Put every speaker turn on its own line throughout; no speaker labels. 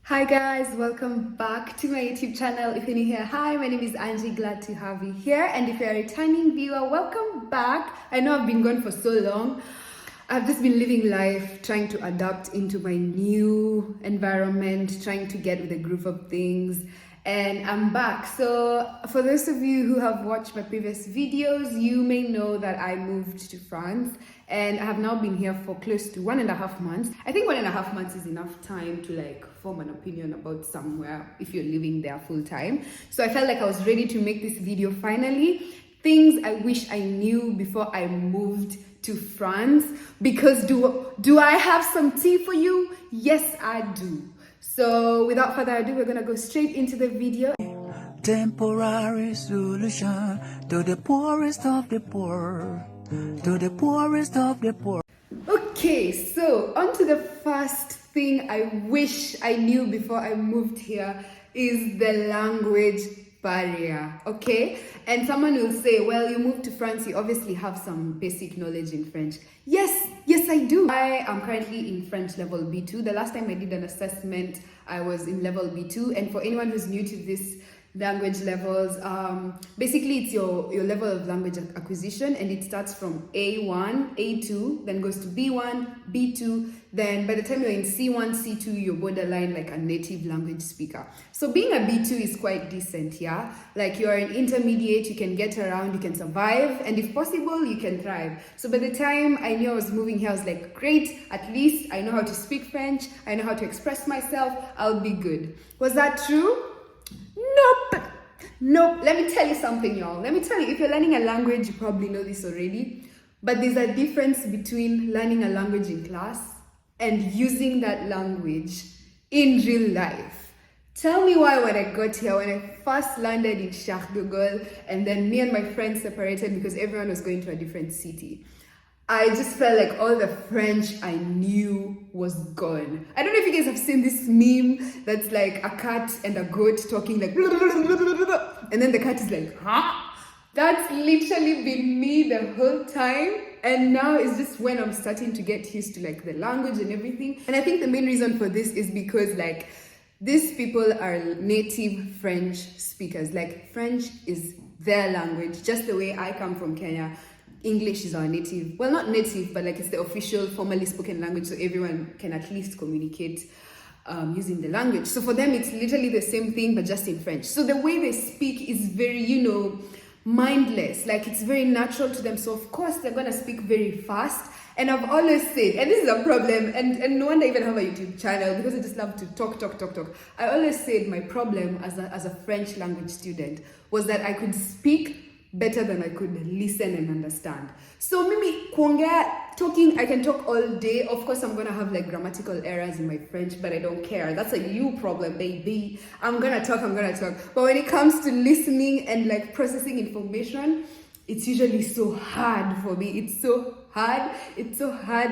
Hi guys, welcome back to my YouTube channel. If you're new here, hi, my name is Angie, glad to have you here. And if you're a returning viewer, welcome back. I know I've been gone for so long. I've just been living life, trying to adapt into my new environment, trying to get with a group of things. And I'm back. So for those of you who have watched my previous videos, you may know that I moved to France and I have now been here for close to 1.5 months. I think 1.5 months is enough time to form an opinion about somewhere if you're living there full time. So I felt like I was ready to make this video finally. Things I wish I knew before I moved to France, because do I have some tea for you? Yes, I do. So without further ado, we're gonna go straight into the video.
Temporary solution to the poorest of the poor, to the poorest of the poor.
Okay, so on to the first thing I wish I knew before I moved here is the language barrier. Okay, and someone will say, well, you moved to France, you obviously have some basic knowledge in French. Yes, I do. I am currently in French level B2. The last time I did an assessment, I was in level B2. And for anyone who's new to this language levels, basically it's your level of language acquisition, and it starts from A1, A2, then goes to B1, B2, then by the time you're in C1, C2, you're borderline like a native language speaker. So being a B2 is quite decent, yeah? Like you're an intermediate, you can get around, you can survive, and if possible, you can thrive. So by the time I knew I was moving here, I was like, great, at least I know how to speak French, I know how to express myself, I'll be good. Was that true? Nope. Let me tell you something, y'all. Let me tell you, if you're learning a language, you probably know this already, but there's a difference between learning a language in class and using that language in real life. Tell me why when I got here, when I first landed in Charles de Gaulle, and then me and my friends separated because everyone was going to a different city, I just felt like all the French I knew was gone. I don't know if you guys have seen this meme that's like a cat and a goat talking like blah, blah, blah, blah, blah, blah, and then the cat is like, huh? That's literally been me the whole time. And now it's just when I'm starting to get used to like the language and everything. And I think the main reason for this is because like these people are native French speakers. Like French is their language, just the way I come from Kenya. English is our native, well, not native, but like it's the official formally spoken language, so everyone can at least communicate using the language. So for them, it's literally the same thing, but just in French. So the way they speak is very, mindless, like it's very natural to them. So of course, they're gonna speak very fast. And I've always said, and this is a problem, and no wonder I even have a YouTube channel because I just love to talk. I always said my problem as a French language student was that I could speak better than I could listen and understand. So maybe talking, I can talk all day. Of course, I'm gonna have like grammatical errors in my French, but I don't care. That's a you problem, baby. I'm gonna talk. But when it comes to listening and like processing information, it's usually so hard for me. It's so hard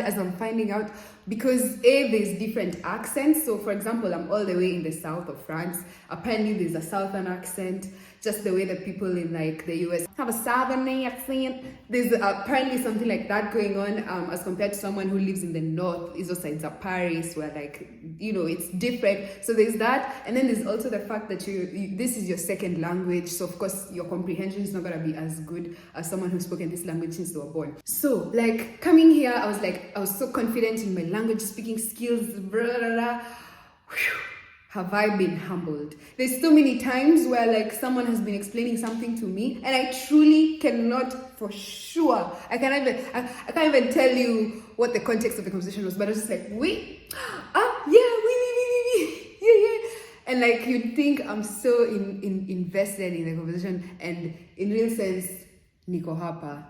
as I'm finding out, because there's different accents. So for example, I'm all the way in the south of France. Apparently there's a southern accent, just the way that people in like the US have a southern accent. There's apparently something like that going on as compared to someone who lives in the north, is also sides of Paris, where like, it's different. So there's that. And then there's also the fact that this is your second language. So of course your comprehension is not gonna be as good as someone who's spoken this language since they were born. So like coming here, I was so confident in my language speaking skills, blah, blah, blah. Whew. Have I been humbled? There's so many times where like someone has been explaining something to me and I truly cannot for sure. I can't even tell you what the context of the conversation was, but I was just like, wait, yeah. And like you'd think I'm so invested in the conversation, and in real sense, niko hapa,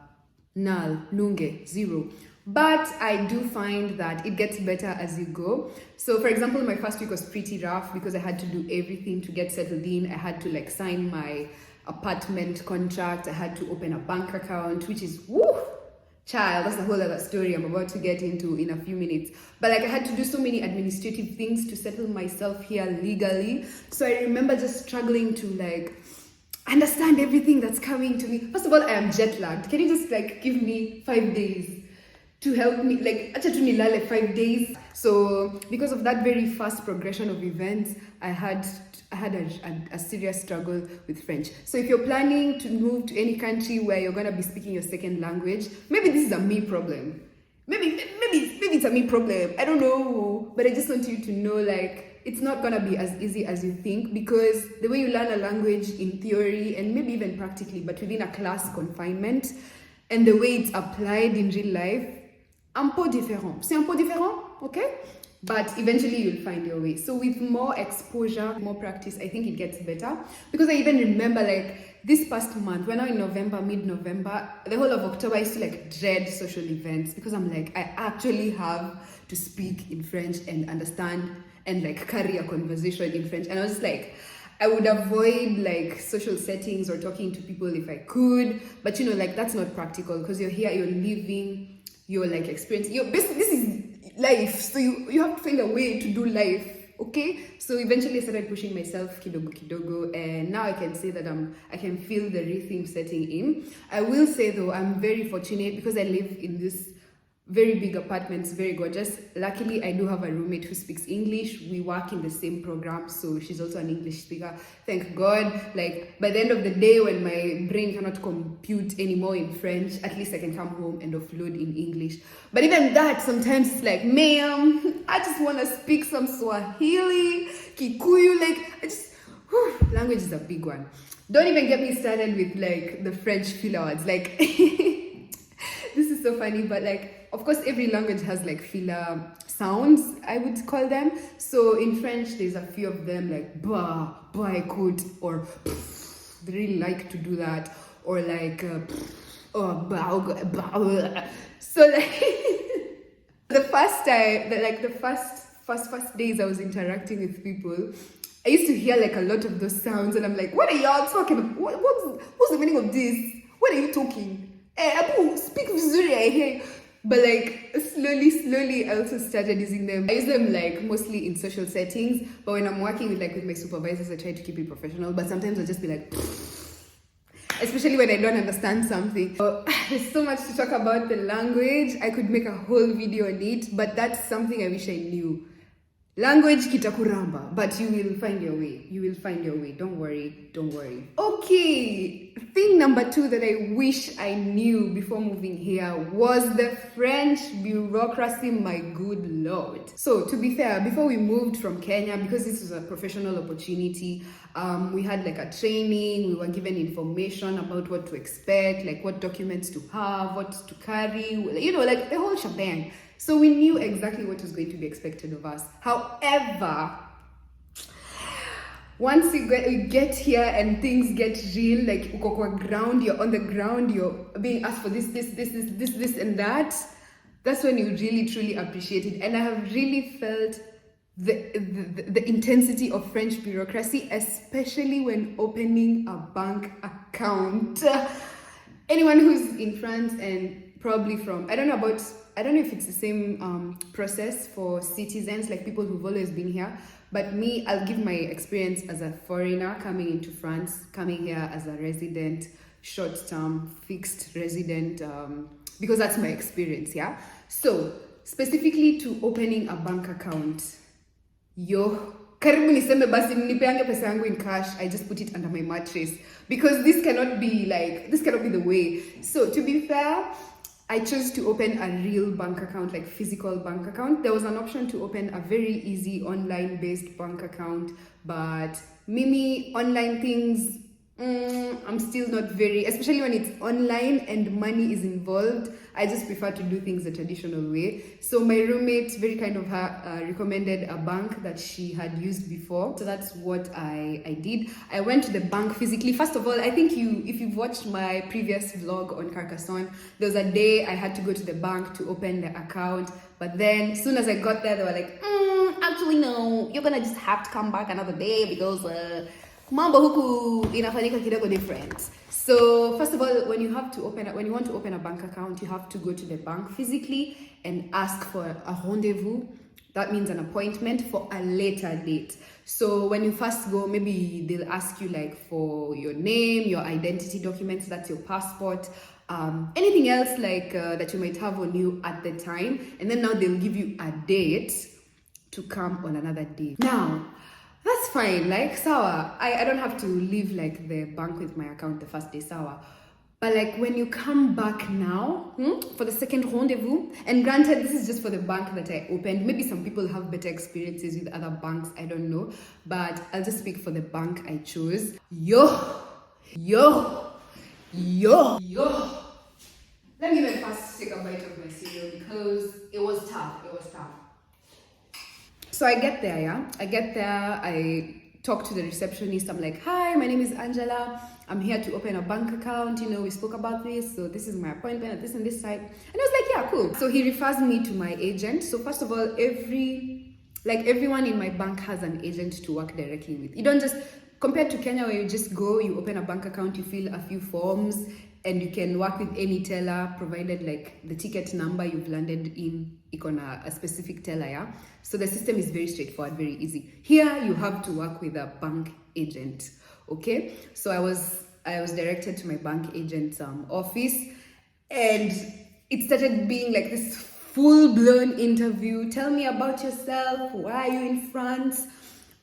null, nunge, zero. But I do find that it gets better as you go. So for example, my first week was pretty rough because I had to do everything to get settled in. I had to like sign my apartment contract. I had to open a bank account, which is, child, that's a whole other story I'm about to get into in a few minutes. But like I had to do so many administrative things to settle myself here legally. So I remember just struggling to like understand everything that's coming to me. First of all, I am jet lagged. Can you just like give me 5 days to help me, like, acha tu nilale 5 days. So because of that very fast progression of events, I had a serious struggle with French. So if you're planning to move to any country where you're gonna be speaking your second language, maybe this is a me problem. Maybe it's a me problem. I don't know, but I just want you to know, like, it's not gonna be as easy as you think, because the way you learn a language in theory and maybe even practically, but within a class confinement, and the way it's applied in real life, un peu différent. C'est un peu différent, okay? But eventually you'll find your way. So with more exposure, more practice, I think it gets better. Because I even remember, like, this past month, we're now in November, mid-November, the whole of October, I used to, like, dread social events, because I'm like, I actually have to speak in French and understand and, like, carry a conversation in French. And I was just like, I would avoid, like, social settings or talking to people if I could. But, you know, like, that's not practical, because you're here, you're living, you're, like, experiencing, this is life, so you have to find a way to do life, okay? So eventually I started pushing myself kidogo, and now I can say that I can feel the rhythm setting in. I will say though, I'm very fortunate because I live in this very big apartment, it's very gorgeous. Luckily, I do have a roommate who speaks English. We work in the same program, so she's also an English speaker. Thank God. Like, by the end of the day, when my brain cannot compute anymore in French, at least I can come home and offload in English. But even that, sometimes it's like, ma'am, I just want to speak some Swahili, Kikuyu, like, language is a big one. Don't even get me started with, like, the French filler words. Like, this is so funny, but, like, of course, every language has, like, filler sounds, I would call them. So in French, there's a few of them, like ba, écoute, or pff, they really like to do that, or like oh, ba. So, like, the first time, the first days I was interacting with people, I used to hear, like, a lot of those sounds, and I'm like, what are y'all talking about? What's the meaning of this? What are you talking? Abu, speak Vizuri, I hear. But, like, slowly I also started using them. I use them, like, mostly in social settings, but when I'm working with my supervisors, I try to keep it professional, but sometimes I'll just be like, especially when I don't understand something. There's so much to talk about the language. I could make a whole video on it, but that's something I wish I knew. Language kitakuramba, but you will find your way. You will find your way. Don't worry. Okay, thing number 2 that I wish I knew before moving here was the French bureaucracy, my good Lord. So to be fair, before we moved from Kenya, because this was a professional opportunity, we had, like, a training, we were given information about what to expect, like what documents to have, what to carry, you know, like the whole shebang. So we knew exactly what was going to be expected of us. However, once you get here and things get real, like uko kwa ground, you're on the ground, you're being asked for this, and that, that's when you really truly appreciate it. And I have really felt the intensity of French bureaucracy, especially when opening a bank account. Anyone who's in France and probably from, I don't know if it's the same process for citizens, like people who've always been here, but me, I'll give my experience as a foreigner coming into France, coming here as a resident, short-term, fixed resident, because that's my experience, yeah? So, specifically to opening a bank account, karibu niseme basi nipeange pesa yangu in cash, I just put it under my mattress, because this cannot be the way. So to be fair, I chose to open a real bank account, like physical bank account. There was an option to open a very easy online-based bank account, but Mimi, online things, I'm still not very, especially when it's online and money is involved. I just prefer to do things the traditional way. So my roommate, very kind of her, recommended a bank that she had used before. So that's what I did. I went to the bank physically. First of all, I think if you've watched my previous vlog on Carcassonne, there was a day I had to go to the bank to open the account. But then as soon as I got there, they were like, actually no, you're gonna just have to come back another day because mambo huku inafanyika kidogo different. So first of all, when you want to open a bank account, you have to go to the bank physically and ask for a rendezvous. That means an appointment for a later date. So when you first go, maybe they'll ask you, like, for your name, your identity documents, that's your passport, anything else like that you might have on you at the time, and then now they'll give you a date to come on another day. Now that's fine, like sawa, I don't have to leave like the bank with my account the first day, sawa. But like when you come back now for the second rendezvous, and granted this is just for the bank that I opened, maybe some people have better experiences with other banks, I don't know, but I'll just speak for the bank I chose. Yo. Let me even first take a bite of my cereal because it was tough. So I get there, I talk to the receptionist. I'm like, hi, my name is Angela. I'm here to open a bank account. You know, we spoke about this. So this is my appointment at this and this site. And I was like, yeah, cool. So he refers me to my agent. So first of all, everyone in my bank has an agent to work directly with. You don't just, compared to Kenya where you just go, you open a bank account, you fill a few forms, and you can work with any teller provided like the ticket number you've landed in on a specific teller, yeah? So the system is very straightforward, very easy. Here you have to work with a bank agent, okay? So I was directed to my bank agent's office, and it started being like this full-blown interview. Tell me about yourself. Why are you in France?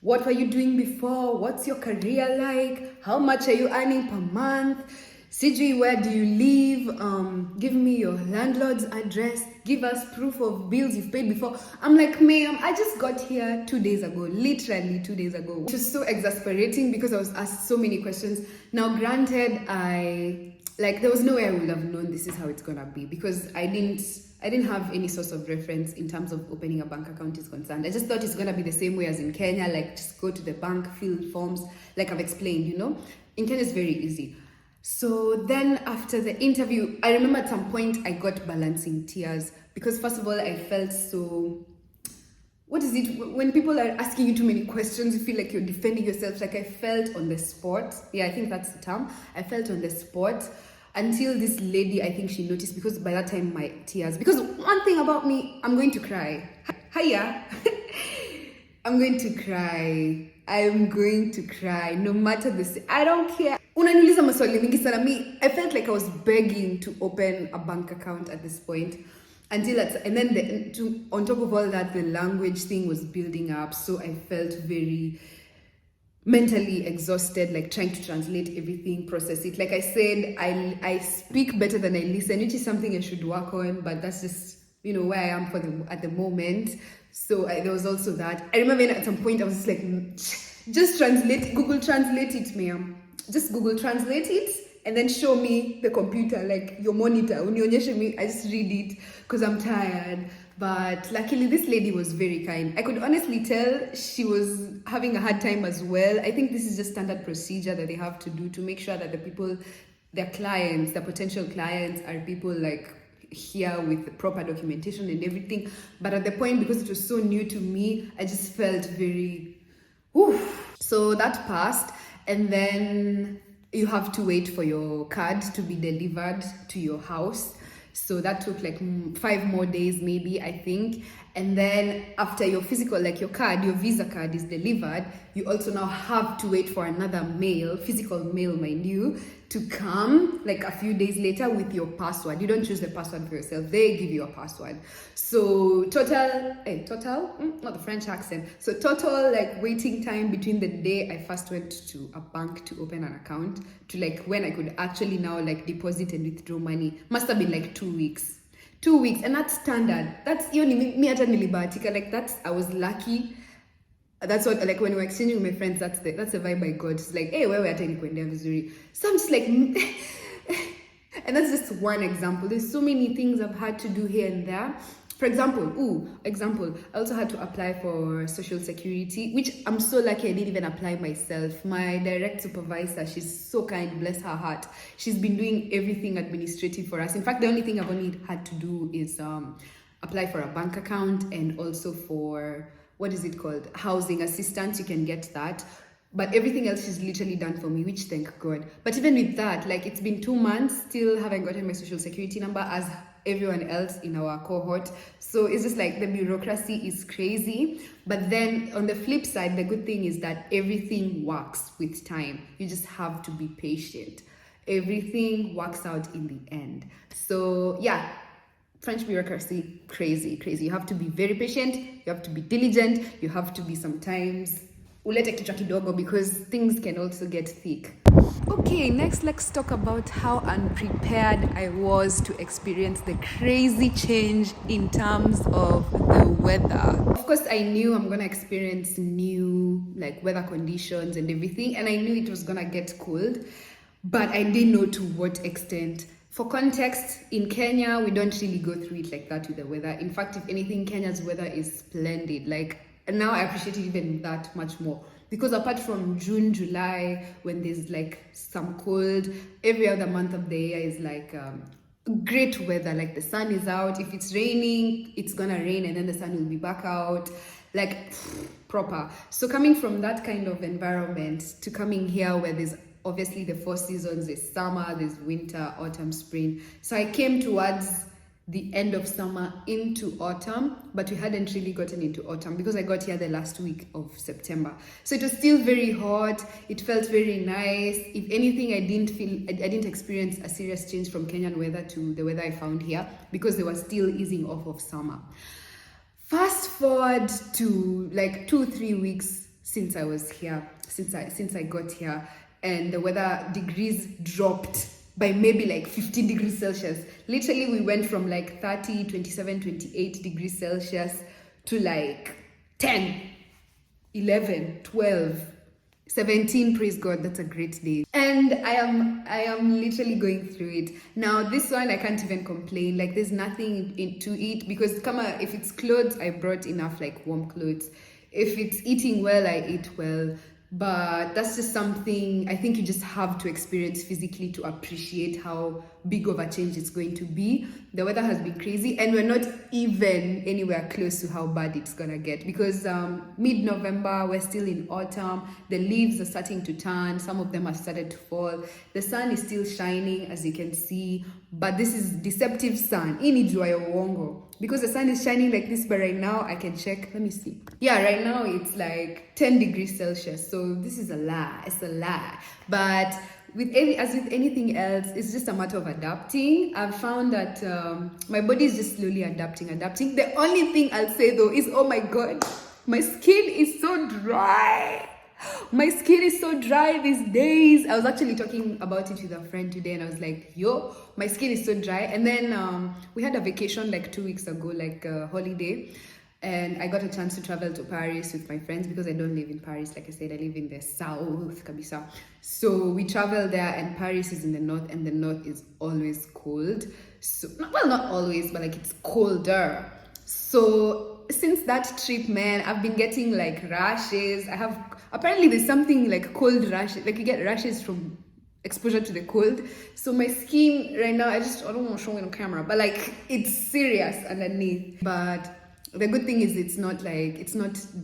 What were you doing before? What's your career like? How much are you earning per month? CG, where do you live? Give me your landlord's address. Give us proof of bills you've paid before. I'm like, ma'am, I just got here 2 days ago, literally 2 days ago. Which was so exasperating because I was asked so many questions. Now, granted, there was no way I would have known this is how it's gonna be because I didn't have any source of reference in terms of opening a bank account is concerned. I just thought it's gonna be the same way as in Kenya, like just go to the bank, fill forms, like I've explained, you know? In Kenya, it's very easy. So then after the interview, I remember at some point I got balancing tears because first of all, I felt so, what is it? When people are asking you too many questions, you feel like you're defending yourself. Like I felt on the spot. Yeah, I think that's the term. I felt on the spot until this lady, I think she noticed because by that time my tears, because one thing about me, I'm going to cry. Hiya. I'm going to cry no matter this. I don't care. Unaniuliza maswali mingi sana. Me, I felt like I was begging to open a bank account at this point and then on top of all that, the language thing was building up. So I felt very mentally exhausted, like trying to translate everything, process it. Like I said, I speak better than I listen, which is something I should work on, but that's just, you know, where I am at the moment. So there was also that. I remember at some point I was just like, just Google Translate it, ma'am. Just Google Translate it and then show me the computer, like your monitor. Unionyeshe me, I just read it because I'm tired. But luckily this lady was very kind. I could honestly tell she was having a hard time as well. I think this is just standard procedure that they have to do to make sure that the people, their clients, their potential clients are people like here with proper documentation and everything. But at the point, because it was so new to me, I just felt very, So that passed. And then you have to wait for your card to be delivered to your house. So that took like 5 more days, maybe, I think. And then after your physical, like your Visa card is delivered, you also now have to wait for another physical mail, mind you, to come like a few days later with your password. You don't choose the password for yourself. They give you a password. So total, not the French accent. So total like waiting time between the day I first went to a bank to open an account to like when I could actually now like deposit and withdraw money must have been like 2 weeks. 2 weeks, and that's standard. That's even me hata nilibahatika, like that's, I was lucky. That's what, like when we were exchanging with my friends, that's the vibe I got. It's like, hey, wewe hata nikuendea vizuri. So I'm just like, and that's just one example. There's so many things I've had to do here and there. For example, I also had to apply for Social Security, which I'm so lucky I didn't even apply myself. My direct supervisor, she's so kind, bless her heart. She's been doing everything administrative for us. In fact, the only thing I've only had to do is apply for a bank account and also for, what is it called? Housing assistance, you can get that. But everything else she's literally done for me, which thank God. But even with that, like it's been 2 months, still haven't gotten my Social Security number as everyone else in our cohort. So it's just like the bureaucracy is crazy. But then on the flip side, the good thing is that everything works with time. You just have to be patient. everything works out in the end. So yeah, French bureaucracy, crazy. You have to be very patient, you have to be diligent, you have to be sometimes ulete kichwa kidogo because things can also get thick. Okay, next let's talk about how unprepared I was to experience the crazy change in terms of the weather. Of course, I knew I'm gonna experience new like weather conditions and everything, and I knew it was gonna get cold, but I didn't know to what extent. For context, in Kenya, we don't really go through it like that with the weather. In fact, if anything, Kenya's weather is splendid. Like, now I appreciate it even that much more. Because apart from June, July, when there's like some cold, every other month of the year is like great weather. Like the sun is out. If it's raining, it's gonna rain and then the sun will be back out. Like proper. So coming from that kind of environment to coming here where there's obviously the 4 seasons, there's summer, there's winter, autumn, spring. So I came towards the end of summer into autumn, but we hadn't really gotten into autumn because I got here the last week of September. So it was still very hot. It felt very nice. If anything, I didn't experience a serious change from Kenyan weather to the weather I found here because they were still easing off of summer. Fast forward to like 2-3 weeks since I was here, since I got here, and the weather degrees dropped by maybe like 15 degrees Celsius. Literally, we went from like 30, 27, 28 degrees Celsius to like 10, 11, 12, 17, praise God, that's a great day. And I am literally going through it. Now, this one, I can't even complain. Like, there's nothing to eat because if it's clothes, I brought enough like warm clothes. If it's eating well, I eat well. But that's just something I think you just have to experience physically to appreciate how big of a change it's going to be. The weather has been crazy and we're not even anywhere close to how bad it's gonna get because mid-November, we're still in autumn. The leaves are starting to turn. Some of them have started to fall. The sun is still shining, as you can see, but this is deceptive sun. Hii ni jua ya uongo. Because the sun is shining like this, but right now I can check. Let me see. Yeah, right now it's like 10 degrees Celsius. So this is a lie. It's a lie. But as with anything else, it's just a matter of adapting. I've found that my body is just slowly adapting. The only thing I'll say though is, oh my God, my skin is so dry. My skin is so dry these days. I was actually talking about it with a friend today and I was like, yo, my skin is so dry. And then we had a vacation like 2 weeks ago, like a holiday. And I got a chance to travel to Paris with my friends because I don't live in Paris. Like I said, I live in the south, Kabisa. So we traveled there and Paris is in the north and the north is always cold. So, well, not always, but like it's colder. So since that trip, man, I've been getting like rashes. Apparently there's something like cold rashes, like you get rashes from exposure to the cold. So my skin right now, I don't want to show it on camera, but like it's serious underneath. But the good thing is it's not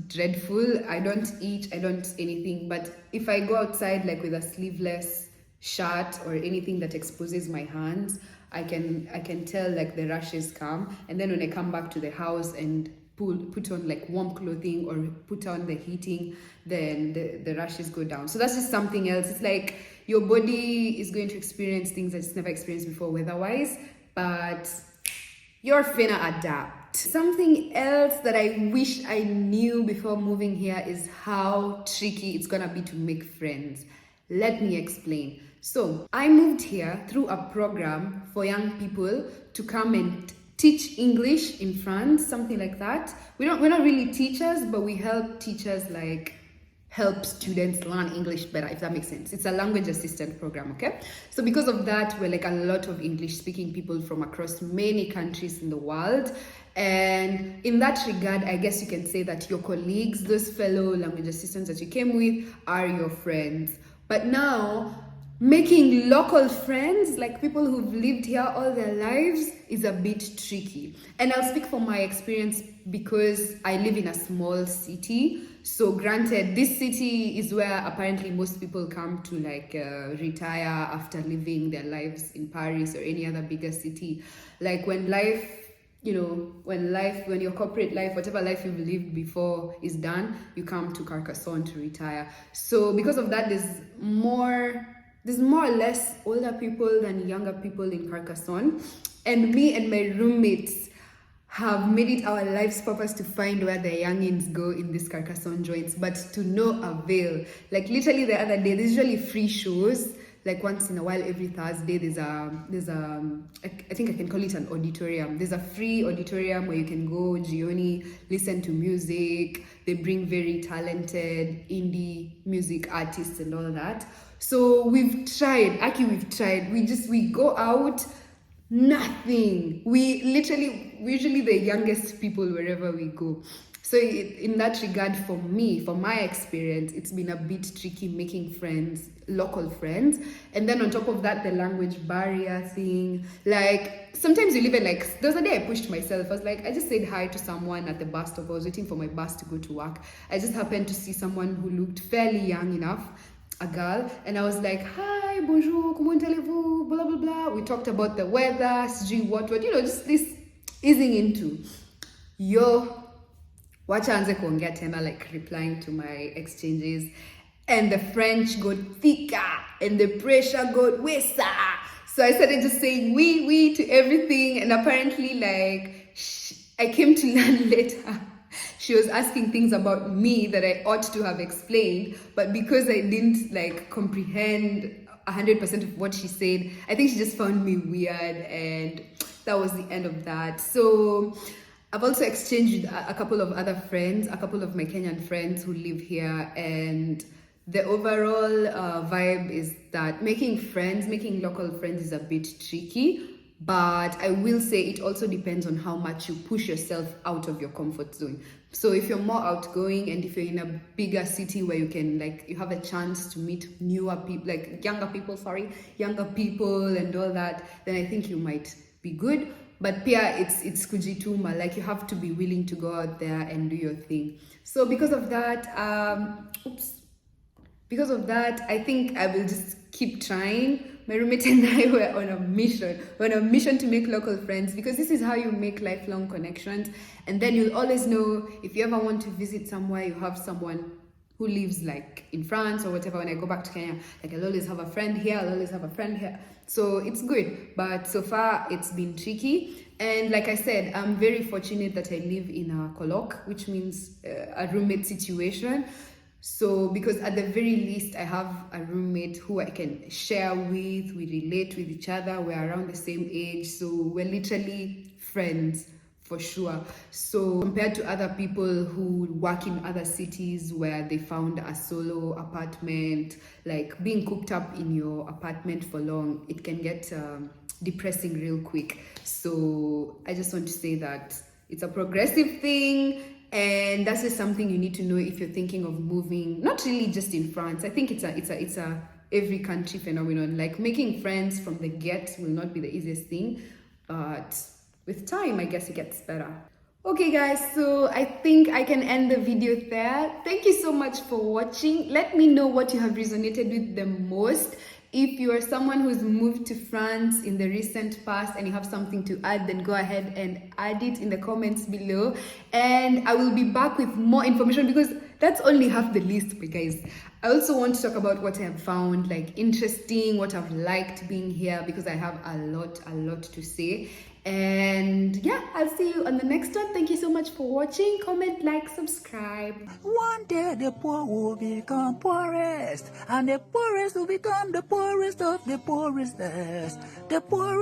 dreadful. I don't itch, I don't anything. But if I go outside like with a sleeveless shirt or anything that exposes my hands, I can tell like the rashes come. And then when I come back to the house and put on like warm clothing or put on the heating, then the rashes go down. So that's just something else. It's like your body is going to experience things that it's never experienced before weather-wise, but you're finna adapt. Something else that I wish I knew before moving here is how tricky it's gonna be to make friends. Let me explain. So I moved here through a program for young people to come and teach English in France, something like that. We're not really teachers, but we help teachers like help students learn English better, if that makes sense. It's a language assistant program, okay? So because of that, we're like a lot of English speaking people from across many countries in the world. And in that regard, I guess you can say that your colleagues, those fellow language assistants that you came with, are your friends. But now, making local friends, like people who've lived here all their lives, is a bit tricky. And I'll speak from my experience because I live in a small city. So granted, this city is where apparently most people come to like retire after living their lives in Paris or any other bigger city. Like when your corporate life, whatever life you've lived before is done, you come to Carcassonne to retire. So because of that, there's more there's more or less older people than younger people in Carcassonne, and me and my roommates have made it our life's purpose to find where the youngins go in these Carcassonne joints, but to no avail. Like literally the other day, there's usually free shows. Like once in a while, every Thursday, there's I think I can call it an auditorium. There's a free auditorium where you can go, Gioni, listen to music. They bring very talented indie music artists and all that. So we've tried, we go out, nothing. We usually the youngest people wherever we go. So in that regard, for me, for my experience, it's been a bit tricky making friends, local friends. And then on top of that, the language barrier thing. Like sometimes you'll even like, there was a day I pushed myself. I was like, I just said hi to someone at the bus stop. I was waiting for my bus to go to work. I just happened to see someone who looked fairly young enough, a girl, and I was like, hi, bonjour, comment allez-vous, blah, blah, blah. We talked about the weather, what, just this easing into, wacha anze kuongea tena, like replying to my exchanges, and the French got thicker, and the pressure got worse. So I started just saying oui to everything, and apparently, like, I came to learn later. She was asking things about me that I ought to have explained, but because I didn't like comprehend 100% of what she said, I think she just found me weird, and that was the end of that. So I've also exchanged with a couple of other friends, a couple of my Kenyan friends who live here, and the overall vibe is that making local friends is a bit tricky. But I will say it also depends on how much you push yourself out of your comfort zone. So if you're more outgoing and if you're in a bigger city where you can you have a chance to meet younger people and all that, then I think you might be good. But pia it's kujituma, like you have to be willing to go out there and do your thing. So because of that, I think I will just keep trying. My roommate and I were on a mission to make local friends, because this is how you make lifelong connections. And then you'll always know if you ever want to visit somewhere, you have someone who lives like in France or whatever. When I go back to Kenya, like I'll always have a friend here, so it's good. But so far it's been tricky. And like I said, I'm very fortunate that I live in a colloque, which means a roommate situation. So because at the very least I have a roommate who I can share with, we relate with each other, we're around the same age, so we're literally friends for sure. So compared to other people who work in other cities where they found a solo apartment, like being cooped up in your apartment for long, it can get depressing real quick. So I just want to say that it's a progressive thing. And that's just something you need to know if you're thinking of moving, not really just in France. I think it's a every country phenomenon. Like making friends from the get will not be the easiest thing, but with time, I guess it gets better. Okay guys, so I think I can end the video there. Thank you so much for watching. Let me know what you have resonated with the most. If you are someone who's moved to France in the recent past and you have something to add, then go ahead and add it in the comments below. And I will be back with more information, because that's only half the list, guys. I also want to talk about what I have found like interesting, what I've liked being here, because I have a lot to say. And yeah, I'll see you on the next one. Thank you so much for watching. Comment, like, subscribe.
One day the poor will become poorest, and the poorest will become the poorest of the poorest. The poorest.